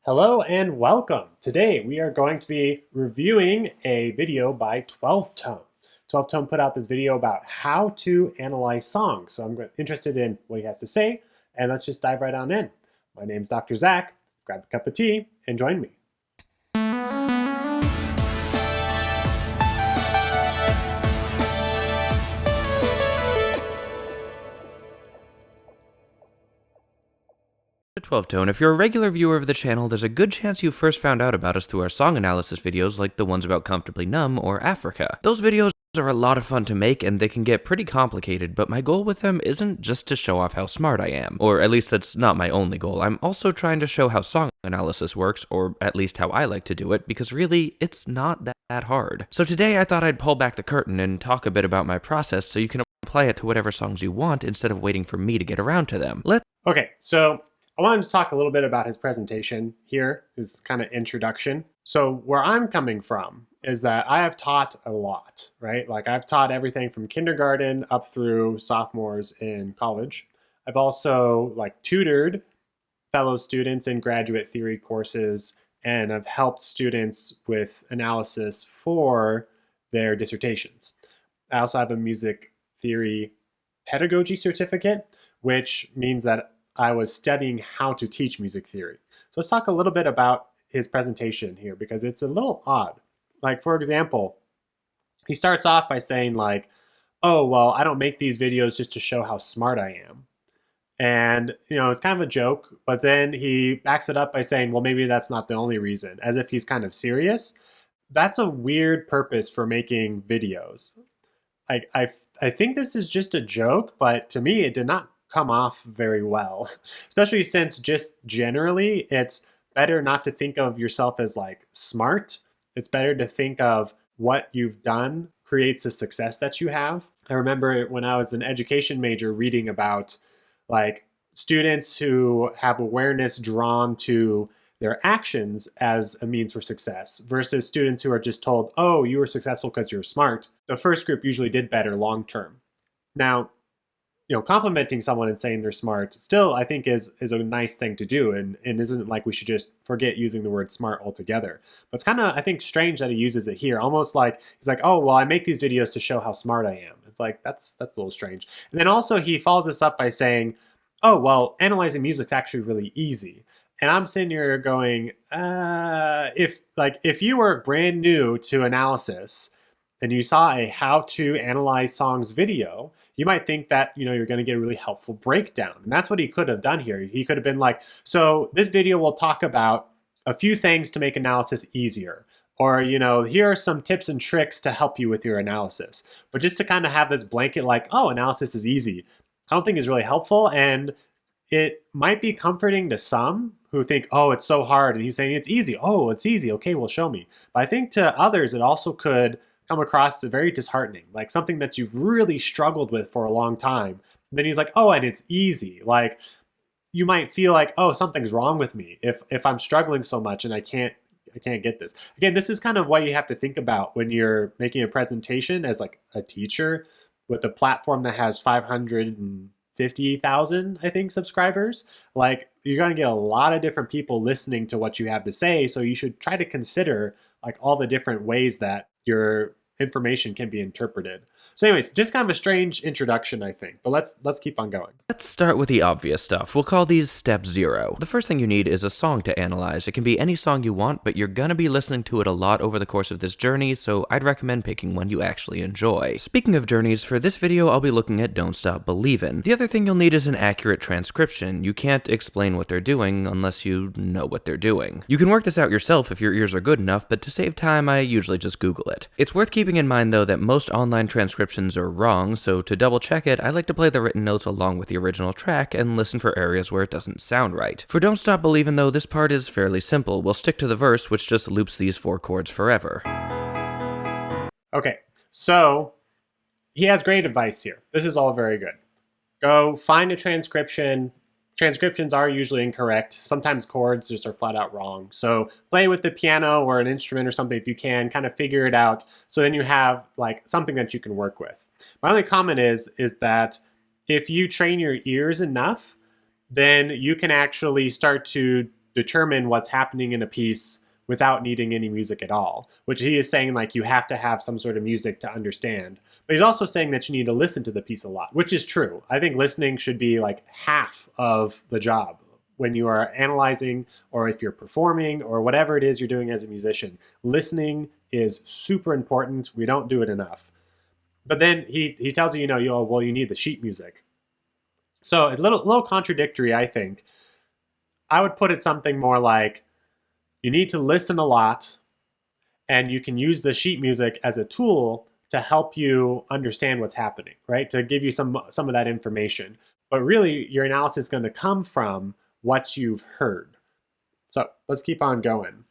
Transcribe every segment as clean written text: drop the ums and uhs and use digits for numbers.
Hello and welcome. Today we are going to be reviewing a video by 12Tone. 12Tone put out this video about how to analyze songs. So I'm interested in what he has to say, and let's just dive right on in. My name's Dr. Zach. Grab a cup of tea and join me. To 12-Tone, if you're a regular viewer of the channel, there's a good chance you first found out about us through our song analysis videos like the ones about Comfortably Numb or Africa. Those videos are a lot of fun to make and they can get pretty complicated, but my goal with them isn't just to show off how smart I am. Or at least that's not my only goal. I'm also trying to show how song analysis works, or at least how I like to do it, because really, it's not that hard. So today I thought I'd pull back the curtain and talk a bit about my process so you can apply it to whatever songs you want instead of waiting for me to get around to them. Okay, so I wanted to talk a little bit about his presentation here, his kind of introduction. So where I'm coming from is that I have taught a lot, right? Like I've taught everything from kindergarten up through sophomores in college. I've also tutored fellow students in graduate theory courses, and I've helped students with analysis for their dissertations. I also have a music theory pedagogy certificate, which means that I was studying how to teach music theory. So let's talk a little bit about his presentation here because it's a little odd. Like, for example, he starts off by saying oh, well, I don't make these videos just to show how smart I am. And, it's kind of a joke, but then he backs it up by saying, well, maybe that's not the only reason, as if he's kind of serious. That's a weird purpose for making videos. I think this is just a joke, but to me, it did not come off very well, especially since just generally it's better not to think of yourself as smart. It's better to think of what you've done creates a success that you have. I remember when I was an education major reading about students who have awareness drawn to their actions as a means for success versus students who are just told, oh, you were successful because you're smart. The first group usually did better long term. Now, complimenting someone and saying they're smart still, I think, is a nice thing to do, and isn't like we should just forget using the word smart altogether. But it's kind of, I think, strange that he uses it here, almost like he's like, oh, well, I make these videos to show how smart I am. It's like, that's a little strange. And then also he follows this up by saying, oh, well, analyzing music's actually really easy. And I'm sitting here going, if you were brand new to analysis and you saw a how to analyze songs video, you might think that, you're going to get a really helpful breakdown. And that's what he could have done here. He could have been like, so this video will talk about a few things to make analysis easier. Or, here are some tips and tricks to help you with your analysis. But just to kind of have this blanket oh, analysis is easy, I don't think is really helpful. And it might be comforting to some who think, oh, it's so hard. And he's saying it's easy. Oh, it's easy. Okay, well, show me. But I think to others, it also could come across as very disheartening, like something that you've really struggled with for a long time. And then he's like, oh, and it's easy. You might feel like, oh, something's wrong with me if I'm struggling so much and I can't get this. Again, this is kind of what you have to think about when you're making a presentation as a teacher with a platform that has 550,000, I think, subscribers. You're going to get a lot of different people listening to what you have to say. So you should try to consider all the different ways that your information can be interpreted. So anyways, just kind of a strange introduction, I think, but let's keep on going. Let's start with the obvious stuff. We'll call these step 0. The first thing you need is a song to analyze. It can be any song you want, but you're gonna be listening to it a lot over the course of this journey, so I'd recommend picking one you actually enjoy. Speaking of journeys, for this video I'll be looking at Don't Stop Believin'. The other thing you'll need is an accurate transcription. You can't explain what they're doing unless you know what they're doing. You can work this out yourself if your ears are good enough, but to save time I usually just Google it. It's worth keeping in mind though that most online transcriptions are wrong, so to double check it, I like to play the written notes along with the original track and listen for areas where it doesn't sound right. For Don't Stop Believin' though, this part is fairly simple. We'll stick to the verse, which just loops these 4 chords forever. Okay, so he has great advice here. This is all very good. Go find a transcription. Transcriptions are usually incorrect. Sometimes chords just are flat out wrong. So play with the piano or an instrument or something if you can, kind of figure it out. So then you have something that you can work with. My only comment is that if you train your ears enough, then you can actually start to determine what's happening in a piece without needing any music at all, which he is saying like you have to have some sort of music to understand. But he's also saying that you need to listen to the piece a lot, which is true. I think listening should be like half of the job when you are analyzing, or if you're performing, or whatever it is you're doing as a musician. Listening is super important. We don't do it enough. But then he tells you, you need the sheet music. So a little contradictory, I think. I would put it something more like, you need to listen a lot, and you can use the sheet music as a tool to help you understand what's happening, right? To give you some of that information. But really, your analysis is going to come from what you've heard. So let's keep on going.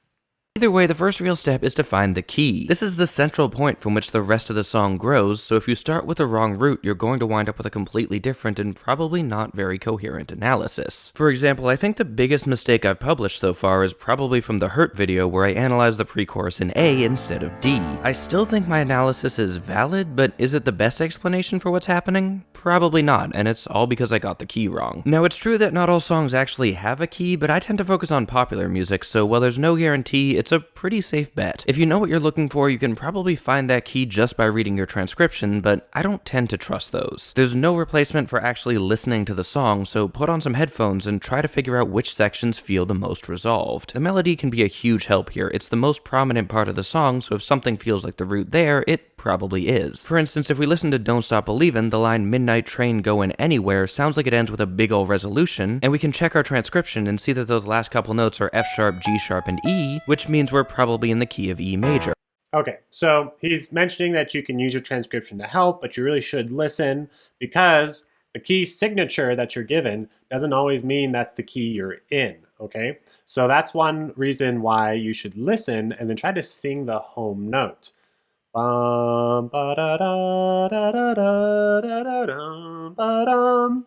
Either way, the first real step is to find the key. This is the central point from which the rest of the song grows, so if you start with the wrong root, you're going to wind up with a completely different and probably not very coherent analysis. For example, I think the biggest mistake I've published so far is probably from the Hurt video where I analyzed the pre-chorus in A instead of D. I still think my analysis is valid, but is it the best explanation for what's happening? Probably not, and it's all because I got the key wrong. Now, it's true that not all songs actually have a key, but I tend to focus on popular music, so while there's no guarantee, it's a pretty safe bet. If you know what you're looking for, you can probably find that key just by reading your transcription, but I don't tend to trust those. There's no replacement for actually listening to the song, so put on some headphones and try to figure out which sections feel the most resolved. The melody can be a huge help here. It's the most prominent part of the song, so if something feels like the root there, it probably is. For instance, if we listen to Don't Stop Believin', the line "Midnight Train Goin' Anywhere" sounds like it ends with a big ol' resolution, and we can check our transcription and see that those last couple notes are F sharp, G sharp, and E, which means we're probably in the key of E major. Okay, so he's mentioning that you can use your transcription to help, but you really should listen, because the key signature that you're given doesn't always mean that's the key you're in, okay? So that's one reason why you should listen and then try to sing the home note. Bum, ba, da, da, da, da, da, da, da, dum, ba, dum.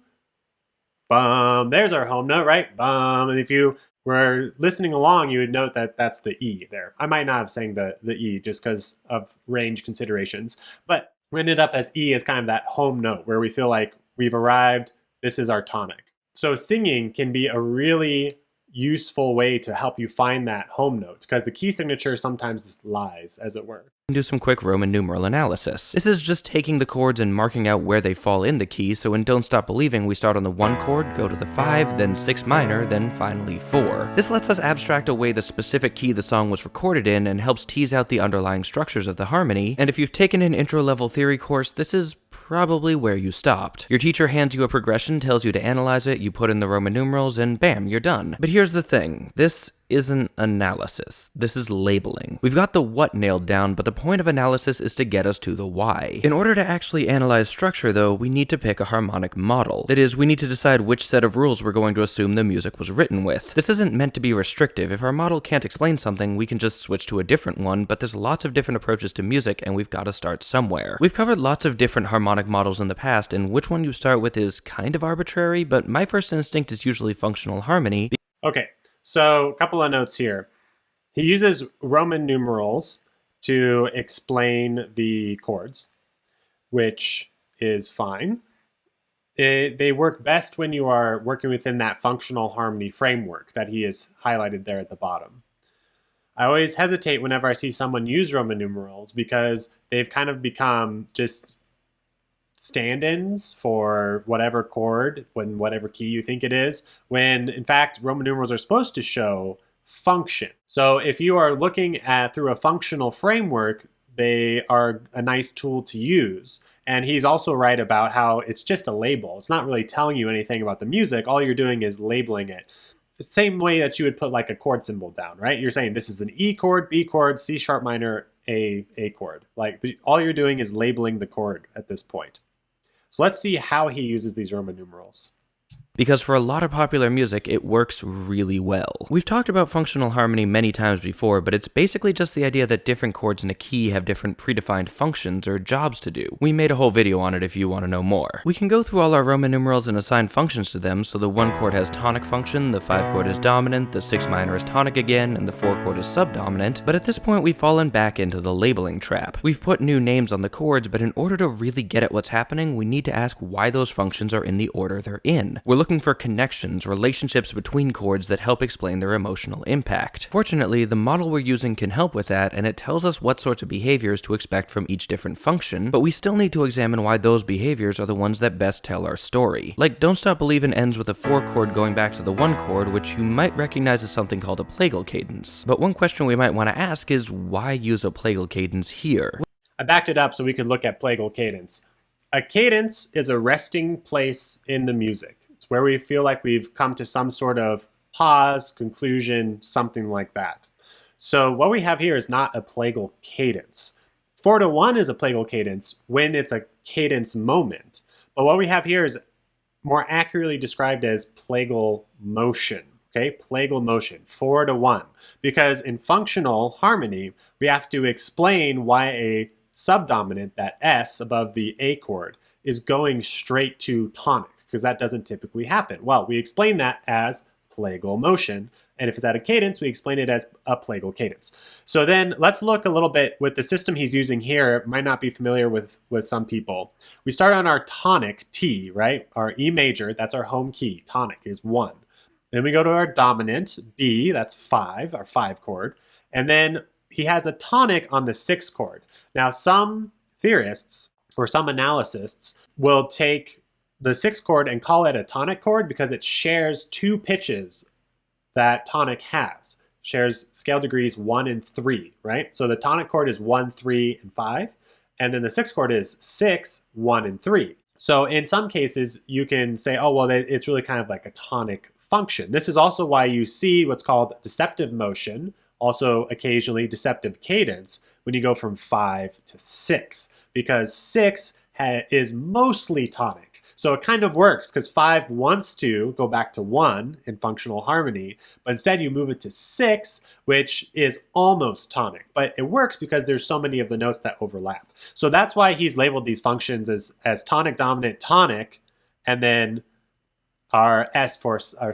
Bum. There's our home note, right? Bum. And if you were listening along, you would note that that's the E there. I might not have sang the E just because of range considerations, but we ended up as E as kind of that home note where we feel like we've arrived, this is our tonic. So singing can be a really useful way to help you find that home note, because the key signature sometimes lies, as it were. Do some quick Roman numeral analysis. This is just taking the chords and marking out where they fall in the key, so in Don't Stop Believing, we start on the 1 chord, go to the 5, then 6 minor, then finally 4. This lets us abstract away the specific key the song was recorded in and helps tease out the underlying structures of the harmony, and if you've taken an intro-level theory course, this is probably where you stopped. Your teacher hands you a progression, tells you to analyze it, you put in the Roman numerals, and bam, you're done. But here's the thing. This isn't analysis. This is labeling. We've got the what nailed down, but the point of analysis is to get us to the why. In order to actually analyze structure, though, we need to pick a harmonic model. That is, we need to decide which set of rules we're going to assume the music was written with. This isn't meant to be restrictive. If our model can't explain something, we can just switch to a different one, but there's lots of different approaches to music, and we've got to start somewhere. We've covered lots of different harmonic models in the past, and which one you start with is kind of arbitrary, but my first instinct is usually functional harmony. Okay. So a couple of notes here. He uses Roman numerals to explain the chords, which is fine. They work best when you are working within that functional harmony framework that he has highlighted there at the bottom. I always hesitate whenever I see someone use Roman numerals because they've kind of become just stand-ins for whatever chord, when whatever key you think it is, when in fact Roman numerals are supposed to show function. So if you are looking at through a functional framework, they are a nice tool to use. And he's also right about how it's just a label. It's not really telling you anything about the music. All you're doing is labeling it. The same way that you would put like a chord symbol down, right? You're saying this is an E chord, B chord, C sharp minor, A chord. Like all you're doing is labeling the chord at this point. So let's see how he uses these Roman numerals. Because for a lot of popular music, it works really well. We've talked about functional harmony many times before, but it's basically just the idea that different chords in a key have different predefined functions or jobs to do. We made a whole video on it if you want to know more. We can go through all our Roman numerals and assign functions to them, so the 1 chord has tonic function, the 5 chord is dominant, the 6 minor is tonic again, and the 4 chord is subdominant, but at this point we've fallen back into the labeling trap. We've put new names on the chords, but in order to really get at what's happening, we need to ask why those functions are in the order they're in. We're looking looking for connections, relationships between chords that help explain their emotional impact. Fortunately, the model we're using can help with that, and it tells us what sorts of behaviors to expect from each different function, but we still need to examine why those behaviors are the ones that best tell our story. Like, Don't Stop Believin' ends with a 4 chord going back to the 1 chord, which you might recognize as something called a Plagal Cadence. But one question we might want to ask is, why use a Plagal Cadence here? I backed it up so we could look at Plagal Cadence. A cadence is a resting place in the music. It's where we feel like we've come to some sort of pause, conclusion, something like that. So what we have here is not a Plagal Cadence. 4/1 is a Plagal Cadence when it's a cadence moment. But what we have here is more accurately described as Plagal Motion. Okay, Plagal Motion, 4/1. Because in functional harmony, we have to explain why a subdominant, that S above the A chord, is going straight to tonic, because that doesn't typically happen. Well, we explain that as Plagal Motion, and if it's at a cadence, we explain it as a Plagal Cadence. So then let's look a little bit with the system he's using here. It might not be familiar with some people. We start on our tonic, T, right? Our E major, that's our home key. Tonic is 1. Then we go to our dominant, B, that's 5, our 5 chord. And then he has a tonic on the 6 chord. Now, some theorists or some analysts will take the 6 chord and call it a tonic chord because it shares 2 pitches that tonic has. Shares scale degrees 1 and 3, right? So the tonic chord is 1, 3, and 5. And then the 6 chord is 6, 1, and 3. So in some cases, you can say, oh, well, it's really kind of like a tonic function. This is also why you see what's called deceptive motion, also occasionally deceptive cadence, when you go from 5 to 6, because 6 is mostly tonic. So it kind of works because 5 wants to go back to 1 in functional harmony, but instead you move it to 6, which is almost tonic. But it works because there's so many of the notes that overlap. So that's why he's labeled these functions as tonic, dominant, tonic, and then our S for our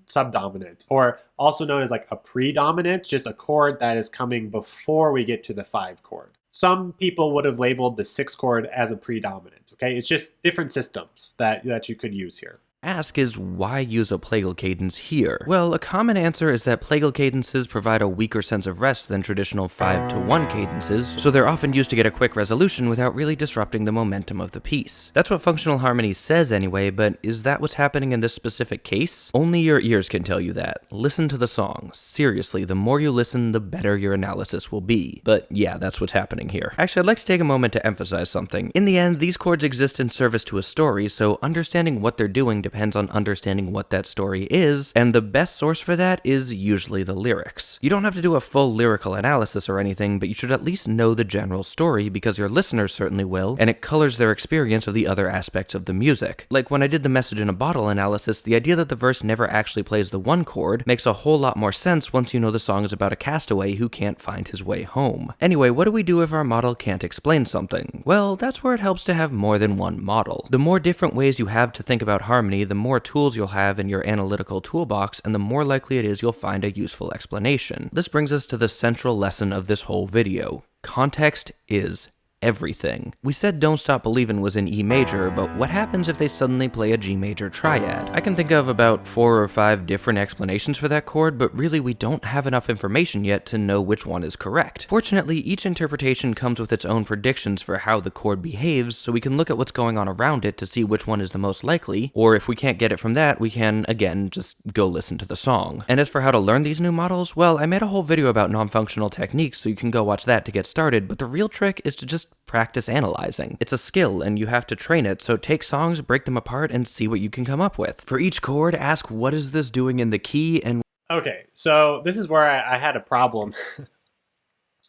subdominant, or also known as like a predominant, just a chord that is coming before we get to the 5 chord. Some people would have labeled the 6 chord as a predominant, okay? It's just different systems that you could use here. Ask is, why use a Plagal Cadence here? Well, a common answer is that Plagal Cadences provide a weaker sense of rest than traditional 5/1 cadences, so they're often used to get a quick resolution without really disrupting the momentum of the piece. That's what functional harmony says anyway, but is that what's happening in this specific case? Only your ears can tell you that. Listen to the song. Seriously, the more you listen, the better your analysis will be. But yeah, that's what's happening here. Actually, I'd like to take a moment to emphasize something. In the end, these chords exist in service to a story, so understanding what they're doing depends on understanding what that story is, and the best source for that is usually the lyrics. You don't have to do a full lyrical analysis or anything, but you should at least know the general story because your listeners certainly will, and it colors their experience of the other aspects of the music. Like when I did the message in a bottle analysis, the idea that the verse never actually plays the 1 chord makes a whole lot more sense once you know the song is about a castaway who can't find his way home. Anyway, what do we do if our model can't explain something? Well, that's where it helps to have more than one model. The more different ways you have to think about harmony, the more tools you'll have in your analytical toolbox, and the more likely it is you'll find a useful explanation. This brings us to the central lesson of this whole video. Context is everything. We said Don't Stop Believin' was in E major, but what happens if they suddenly play a G major triad? I can think of about 4 or 5 different explanations for that chord, but really we don't have enough information yet to know which one is correct. Fortunately, each interpretation comes with its own predictions for how the chord behaves, so we can look at what's going on around it to see which one is the most likely, or if we can't get it from that, we can, again, just go listen to the song. And as for how to learn these new models, well, I made a whole video about non-functional techniques, so you can go watch that to get started, but the real trick is to just practice analyzing. It's a skill, and you have to train it, so take songs, break them apart, and see what you can come up with. For each chord, ask what is this doing in the key, and... Okay, so this is where I had a problem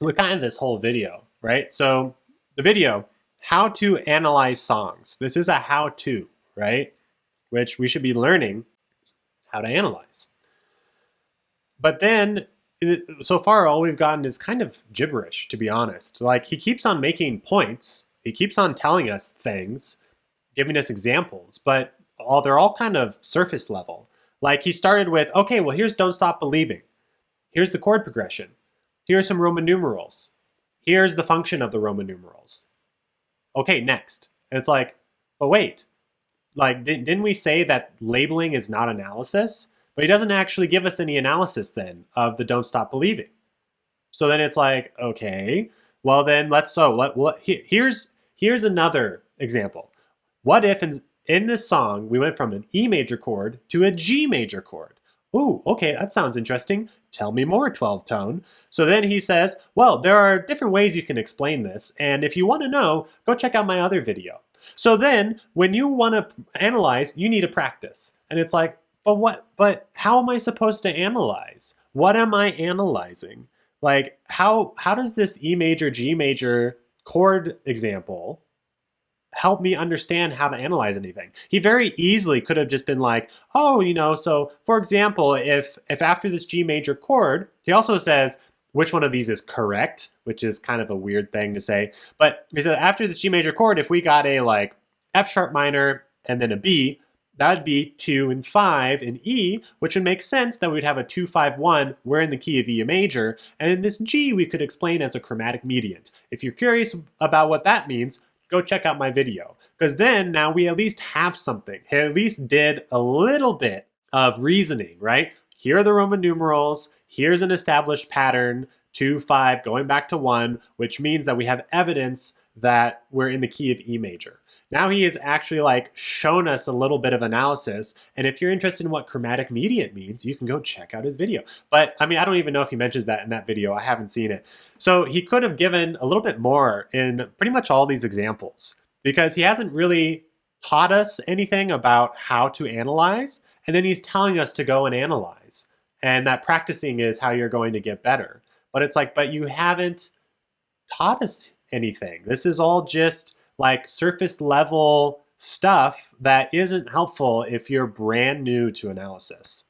with kind of this whole video, right? So the video, how to analyze songs. This is a how-to, right? Which we should be learning how to analyze. But then so far all we've gotten is kind of gibberish, to be honest. Like, he keeps on making points, he keeps on telling us things, giving us examples, but they're all kind of surface level. Like, he started with, okay, well, here's Don't Stop Believing, here's the chord progression, here's some Roman numerals, here's the function of the Roman numerals. Okay, next. And it's like, but wait, like, didn't we say that labeling is not analysis? But he doesn't actually give us any analysis then of the don't stop believing. So then it's like, okay, well then here's another example. What if in this song we went from an E major chord to a G major chord? Ooh, okay, that sounds interesting. Tell me more, 12-tone. So then he says, well, there are different ways you can explain this, and if you want to know, go check out my other video. So then when you want to analyze, you need to practice. And it's like, but how am I supposed to analyze? What am I analyzing? Like, how does this E major, G major chord example help me understand how to analyze anything? He very easily could have just been like, oh, so for example, if after this G major chord, he also says, which one of these is correct, which is kind of a weird thing to say. But he said after this G major chord, if we got a like F sharp minor and then a B, that would be 2 and 5 in E, which would make sense that we'd have a 2, 5, 1. We're in the key of E major. And in this G, we could explain as a chromatic mediant. If you're curious about what that means, go check out my video. Because then now we at least have something. He at least did a little bit of reasoning, right? Here are the Roman numerals. Here's an established pattern, 2, 5, going back to 1, which means that we have evidence that we're in the key of E major. Now he has actually like shown us a little bit of analysis. And if you're interested in what chromatic mediant means, you can go check out his video. But I mean, I don't even know if he mentions that in that video. I haven't seen it. So he could have given a little bit more in pretty much all these examples because he hasn't really taught us anything about how to analyze. And then he's telling us to go and analyze. And that practicing is how you're going to get better. But it's like, but you haven't taught us anything. This is all just like surface level stuff that isn't helpful if you're brand new to analysis.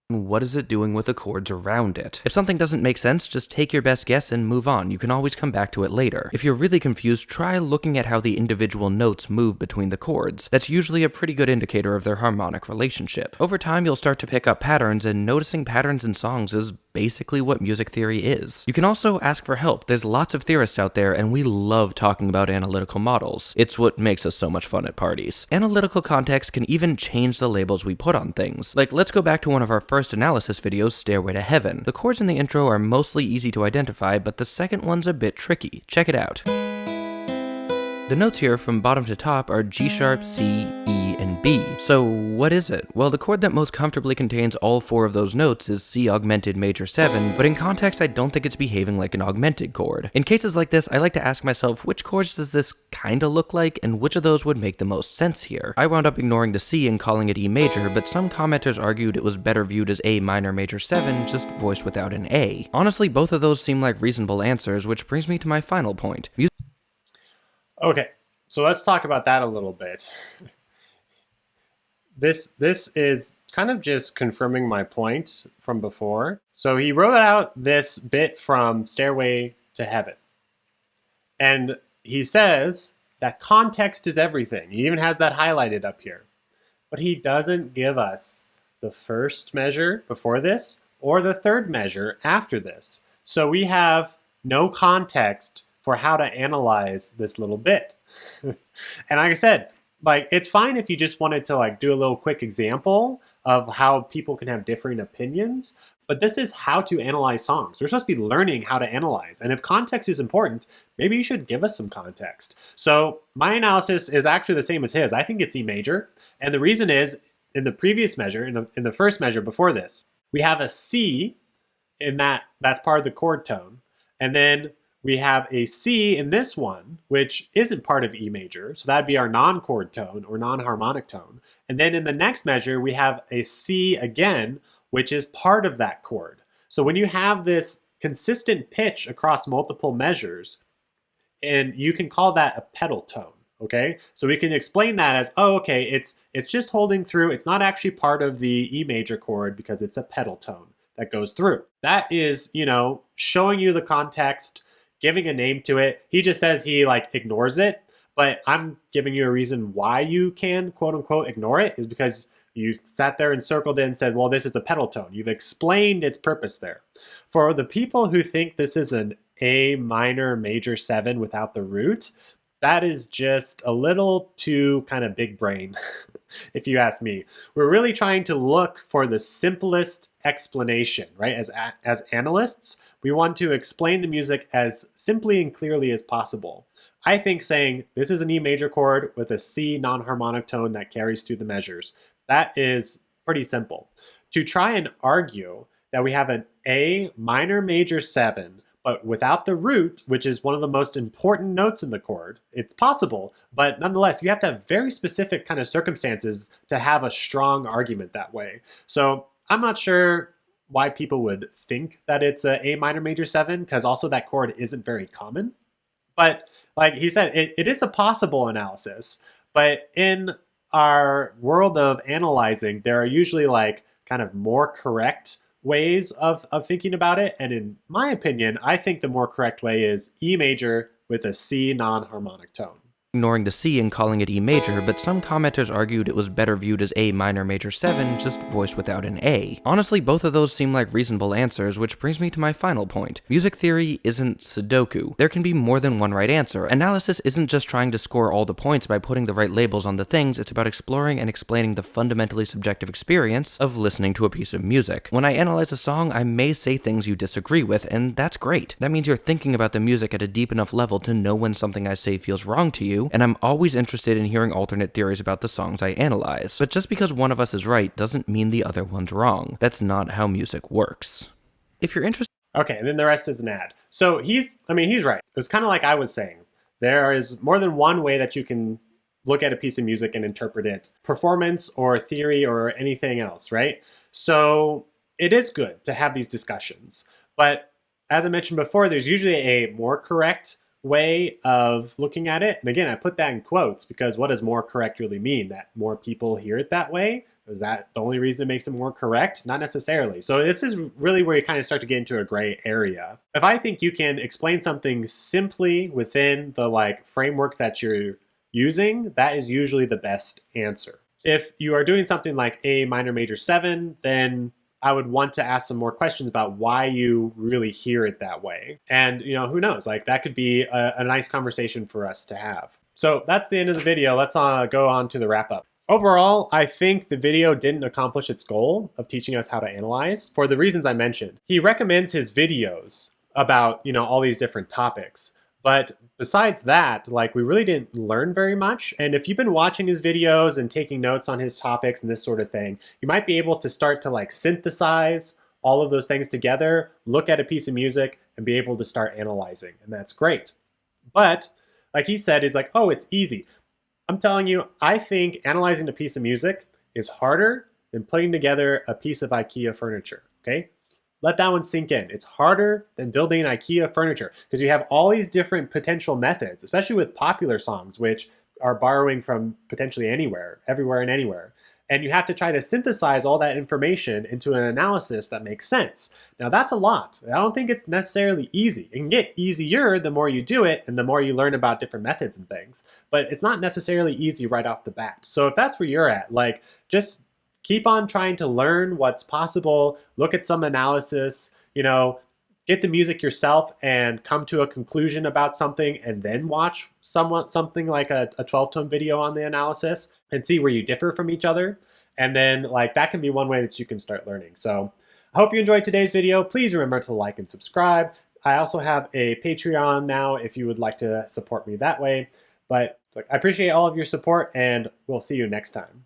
What is it doing with the chords around it? If something doesn't make sense, just take your best guess and move on. You can always come back to it later. If you're really confused, try looking at how the individual notes move between the chords. That's usually a pretty good indicator of their harmonic relationship. Over time, you'll start to pick up patterns, and noticing patterns in songs is basically what music theory is. You can also ask for help. There's lots of theorists out there, and we love talking about analytical models. It's what makes us so much fun at parties. Analytical context can even change the labels we put on things. Like, let's go back to one of our first analysis videos, Stairway to Heaven. The chords in the intro are mostly easy to identify, but the second one's a bit tricky. Check it out. The notes here from bottom to top are G sharp, C, E, and B. So what is it? Well, the chord that most comfortably contains all 4 of those notes is C augmented major 7, but in context I don't think it's behaving like an augmented chord. In cases like this, I like to ask myself which chords does this kinda look like, and which of those would make the most sense here. I wound up ignoring the C and calling it E major, but some commenters argued it was better viewed as A minor major 7, just voiced without an A. Honestly, both of those seem like reasonable answers, which brings me to my final point. Okay, so let's talk about that a little bit. This is kind of just confirming my point from before. So he wrote out this bit from Stairway to Heaven. And he says that context is everything. He even has that highlighted up here. But he doesn't give us the first measure before this or the third measure after this. So we have no context for how to analyze this little bit. And like I said, like it's fine if you just wanted to like do a little quick example of how people can have differing opinions, but this is how to analyze songs. We're supposed to be learning how to analyze. And if context is important, maybe you should give us some context. So my analysis is actually the same as his. I think it's E major. And the reason is in the previous measure, in the first measure before this, we have a C in that's part of the chord tone. And then we have a C in this one, which isn't part of E major. So that'd be our non-chord tone or non-harmonic tone. And then in the next measure, we have a C again, which is part of that chord. So when you have this consistent pitch across multiple measures, and you can call that a pedal tone, okay? So we can explain that as, oh, okay, it's just holding through. It's not actually part of the E major chord because it's a pedal tone that goes through. That is, showing you the context, giving a name to it. He just says he like ignores it, but I'm giving you a reason why you can quote unquote ignore it is because you sat there and circled it and said, well, this is a pedal tone. You've explained its purpose there. For the people who think this is an A minor major 7 without the root, that is just a little too kind of big brain, if you ask me. We're really trying to look for the simplest explanation, right? As analysts, we want to explain the music as simply and clearly as possible. I think saying this is an E major chord with a C non-harmonic tone that carries through the measures, that is pretty simple. To try and argue that we have an A minor major 7, but without the root, which is one of the most important notes in the chord, it's possible, but nonetheless, you have to have very specific kind of circumstances to have a strong argument that way. So I'm not sure why people would think that it's a A minor major 7, because also that chord isn't very common. But like he said, it is a possible analysis, but in our world of analyzing, there are usually like kind of more correct ways of thinking about it. And in my opinion, I think the more correct way is E major with a C non-harmonic tone. Ignoring the C and calling it E major, but some commenters argued it was better viewed as A minor major 7, just voiced without an A. Honestly, both of those seem like reasonable answers, which brings me to my final point. Music theory isn't Sudoku. There can be more than one right answer. Analysis isn't just trying to score all the points by putting the right labels on the things, it's about exploring and explaining the fundamentally subjective experience of listening to a piece of music. When I analyze a song, I may say things you disagree with, and that's great. That means you're thinking about the music at a deep enough level to know when something I say feels wrong to you, and I'm always interested in hearing alternate theories about the songs I analyze. But just because one of us is right doesn't mean the other one's wrong. That's not how music works. If you're interested... Okay, and then the rest is an ad. So he's right. It's kind of like I was saying. There is more than one way that you can look at a piece of music and interpret it. Performance or theory or anything else, right? So it is good to have these discussions. But as I mentioned before, there's usually a more correct way of looking at it. And again, I put that in quotes because what does more correct really mean? That more people hear it that way? Is that the only reason it makes it more correct? Not necessarily. So this is really where you kind of start to get into a gray area. If I think you can explain something simply within the like framework that you're using, that is usually the best answer. If you are doing something like A minor major 7, then I would want to ask some more questions about why you really hear it that way. And, who knows, like that could be a nice conversation for us to have. So that's the end of the video. Let's go on to the wrap up. Overall, I think the video didn't accomplish its goal of teaching us how to analyze for the reasons I mentioned. He recommends his videos about, all these different topics. But besides that, like we really didn't learn very much. And if you've been watching his videos and taking notes on his topics and this sort of thing, you might be able to start to like synthesize all of those things together, look at a piece of music and be able to start analyzing. And that's great. But like he said, he's like, oh, it's easy. I'm telling you, I think analyzing a piece of music is harder than putting together a piece of IKEA furniture, okay? Let that one sink in. It's harder than building an IKEA furniture because you have all these different potential methods, especially with popular songs, which are borrowing from potentially anywhere, everywhere and anywhere. And you have to try to synthesize all that information into an analysis that makes sense. Now that's a lot. I don't think it's necessarily easy. It can get easier the more you do it and the more you learn about different methods and things, but it's not necessarily easy right off the bat. So if that's where you're at, like just keep on trying to learn what's possible, look at some analysis, get the music yourself and come to a conclusion about something and then watch something like a 12-tone video on the analysis and see where you differ from each other. And then like that can be one way that you can start learning. So I hope you enjoyed today's video. Please remember to like and subscribe. I also have a Patreon now if you would like to support me that way. But look, I appreciate all of your support and we'll see you next time.